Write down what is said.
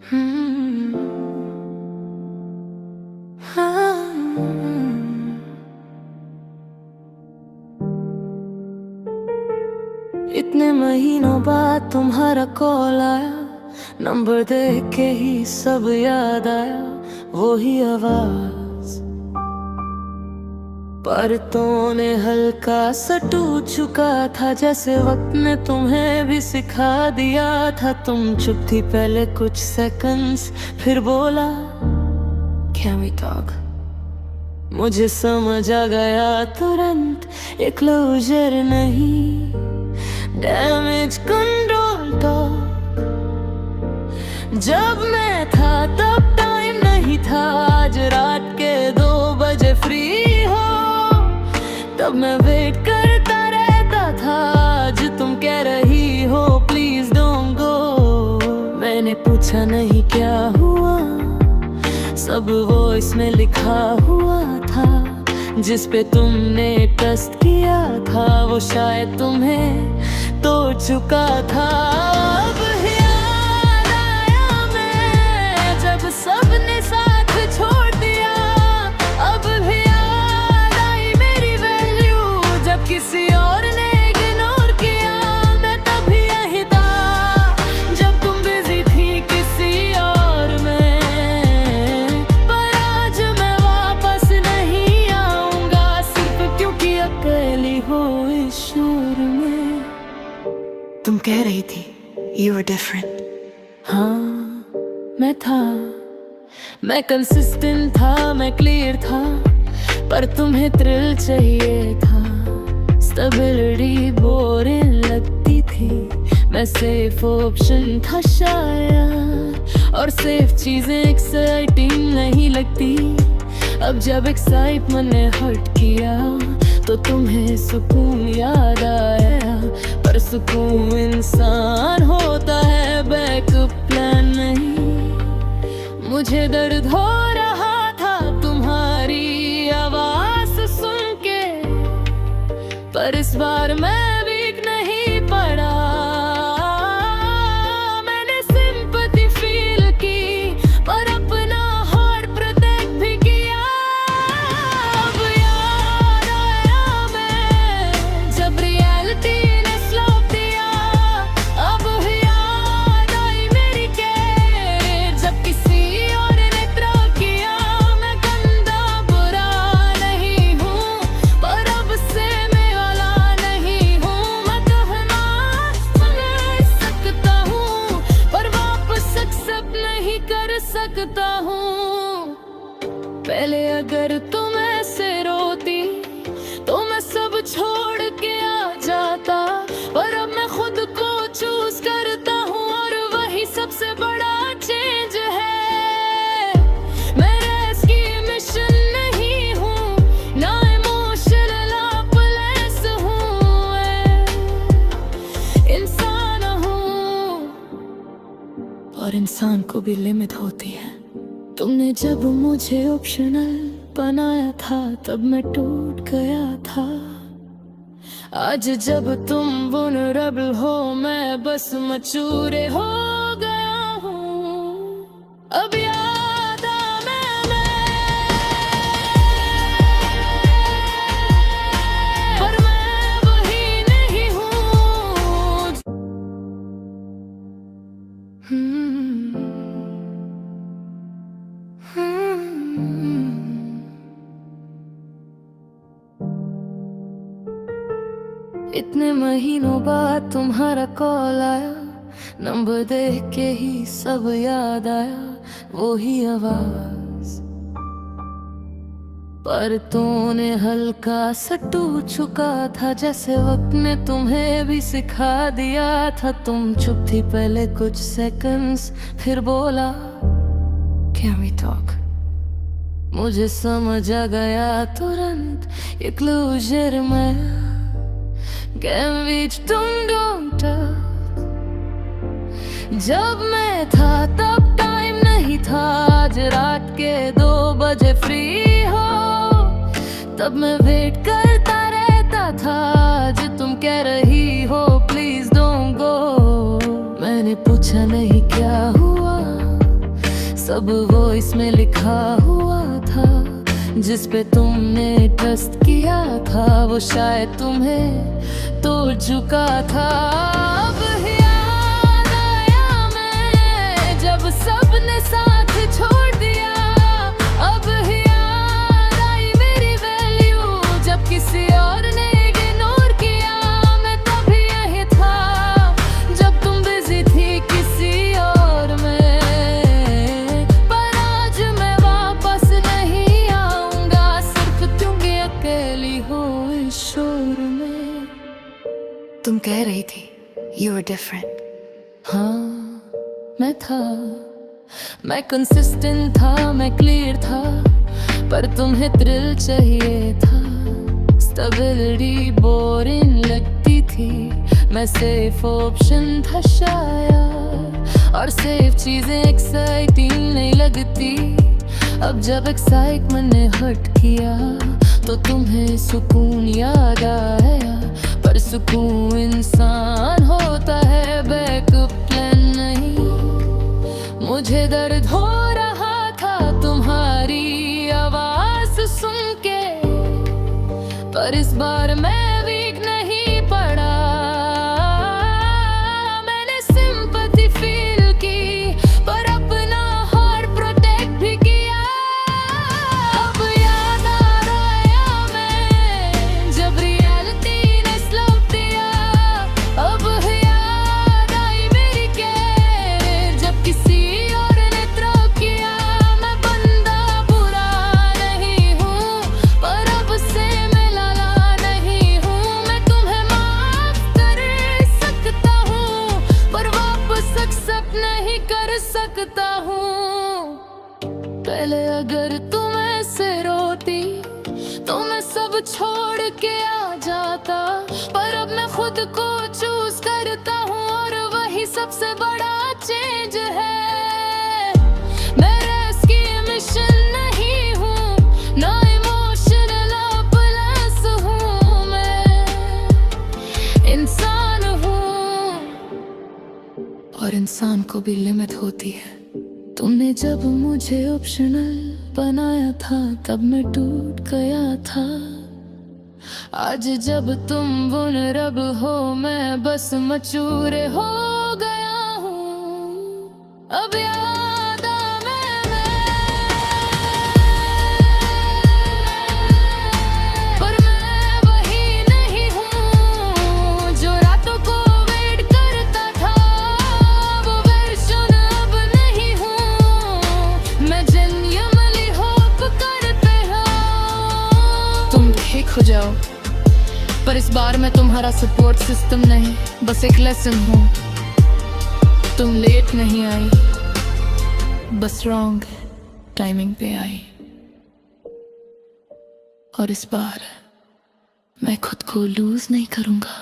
हम्म, हाँ। इतने महीनों बाद तुम्हारा कॉल आया, नंबर देख के ही सब याद आया, वो ही आवाज। पर तूने हल्का सा टूट चुका था, जैसे वक्त ने तुम्हें भी सिखा दिया था। तुम चुप थी पहले कुछ सेकंड्स, फिर बोला Can we talk? मुझे समझ आ गया तुरंत, एक क्लोजर नहीं, डैमेज कंट्रोल टॉक। जब मैं था तब टाइम नहीं था, आज रात के 2 बजे फ्री हो, तब मैं वेट करता रहता था। आज तुम कह रही हो प्लीज डोंट गो। मैंने पूछा नहीं क्या हुआ, सब वॉइस में लिखा हुआ था, जिस पे तुमने ट्रस्ट किया था, वो शायद तुम्हें तोड़ चुका था। अब याद आया मैं जब सबने साथ छोड़ दिया, अब भी याद आई मेरी वैल्यू जब किसी और ने इग्नोर किया। मैं तभी यही था जब तुम बिजी थी किसी और में, पर आज मैं वापस नहीं आऊंगा, सिर्फ क्योंकि अकेली हो इस शोर में। तुम कह रही थी You were different। हाँ मैं था, मैं कंसिस्टेंट था, मैं क्लियर था, पर तुम्हें थ्रिल चाहिए था। स्टेबिलिटी बोरिंग लगती थी, मैं सेफ ऑप्शन था शायद, और सेफ चीजें एक्साइटिंग नहीं लगती। अब जब एक्साइटमेंट ने हर्ट किया, तो तुम्हें सुकून याद आया, पर सुकून इंसान होता है, बैकअप प्लान नहीं। मुझे दर्द हो रहा था तुम्हारी आवाज सुन के, पर इस बार मैं वीक नहीं पड़ा। मैंने सिंपैथी फील की, पर अपना हार्ट प्रोटेक्ट भी किया। अब याद आया मैं जब रियलिटी ने स्लॉप दिया, अब याद आई मेरी केयर जब किसी और ने थ्रो किया। मैं गंदा बुरा नहीं हूँ, पर अब से मैं वाला नहीं हूँ। मैं कहना समझ सकता हूँ, पर वापस एक्सेप्ट नहीं कर सकता हूँ। पहले अगर तुम ऐसे रोती, तो मैं सब छोड़ के आ जाता, पर अब मैं खुद को चूज करता हूँ, और वही सबसे बड़ा चेंज है। मैं रेस्क्यू मिशन नहीं हूँ, ना इमोशनल हेल्पलेस हूँ, मैं इंसान हूँ, और इंसान को भी लिमिट होती है। तुमने जब मुझे ऑप्शनल बनाया था, तब मैं टूट गया था। आज जब तुम वल्नरेबल हो, मैं बस मचूरे हो गया हूँ। अब याद आ मैं, पर मैं वही नहीं हूँ। इतने महीनों बाद तुम्हारा कॉल आया, नंबर देख के ही सब याद आया, वो ही आवाज। पर तूने हल्का सा टूट चुका था, जैसे वक्त ने तुम्हें भी सिखा दिया था। तुम चुप थी पहले कुछ सेकंड्स, फिर बोला Can we talk? मुझे समझ आ गया तुरंत, ये क्लोजर में Can we don't जब मैं था तब टाइम नहीं था, आज रात के 2 बजे फ्री हो, तब मैं वेट करता रहता था। आज तुम कह रही हो प्लीज डोंट गो। मैंने पूछा नहीं क्या हुआ, सब वो इसमें लिखा हुआ था, जिस पे तुमने ट्रस्ट किया था, वो शायद तुम्हें तोड़ चुका था। अब याद आया मैं जब सबने साथ छोड़ दिया, अब याद आई मेरी वैल्यू जब किसी और ने इग्नोर किया। मैं तभी यही था जब तुम बिजी थी किसी और में, पर आज मैं वापस नहीं आऊंगा, सिर्फ तुम अकेली हो इस शोर में। तुम कह रही थी You were different. हाँ मैं था, मैं कंसिस्टेंट था, मैं क्लियर था, पर तुम्हें थ्रिल चाहिए था। स्टेबिलिटी बोरिंग लगती थी, मैं सेफ ऑप्शन था शायद, और सेफ चीजें एक्साइटिंग नहीं लगती। अब जब एक्साइटमेंट ने हर्ट किया तो तुम्हें सुकून याद आया, पर सुकून इंसान होता है, बैकअप प्लान नहीं। मुझे दर्द हो रहा था तुम्हारी आवाज सुन के, पर इस बार मैं वीक नहीं पड़ा। मैंने सिंपैथी फील की, पर अपना हार्ट प्रोटेक्ट भी किया। अब याद आ रहा मैं जब रियलिटी ने स्लप दिया, अब याद आई मेरी केयर जब किसी और ने थ्रो किया। मैं बंदा बुरा नहीं हूँ, पर अब से मैं लाला नहीं हूँ। मैं तुम्हें माफ कर सकता हूँ, पर वापस एक्सेप्ट नहीं कर सकता हूँ। पहले अगर तुम ऐसे रोती तो मैं सब छोड़ के आ जाता, पर अब मैं खुद को चूज करता हूँ, और वही सबसे बड़ा चेंज है। मैं रेस्क्यू मिशन नहीं हूँ, ना इमोशनल प्लस हूँ, मैं इंसान हूँ, और इंसान को भी लिमिट होती है। तुमने जब मुझे ऑप्शनल बनाया था तब मैं टूट गया था। आज जब तुम वल्नरेबल हो मैं बस मचूर हो गया हूँ। अब याद आ पर मैं वही नहीं हूँ जो रातों को वेट करता था, वो वर्जन अब नहीं हूँ। मैं जेन्युइनली होप करते हो तुम ठीक हो जाओ, पर इस बार मैं तुम्हारा सपोर्ट सिस्टम नहीं, बस एक लेसन हूँ। तुम लेट नहीं आई, बस रॉन्ग टाइमिंग पे आई, और इस बार मैं खुद को लूज नहीं करूँगा।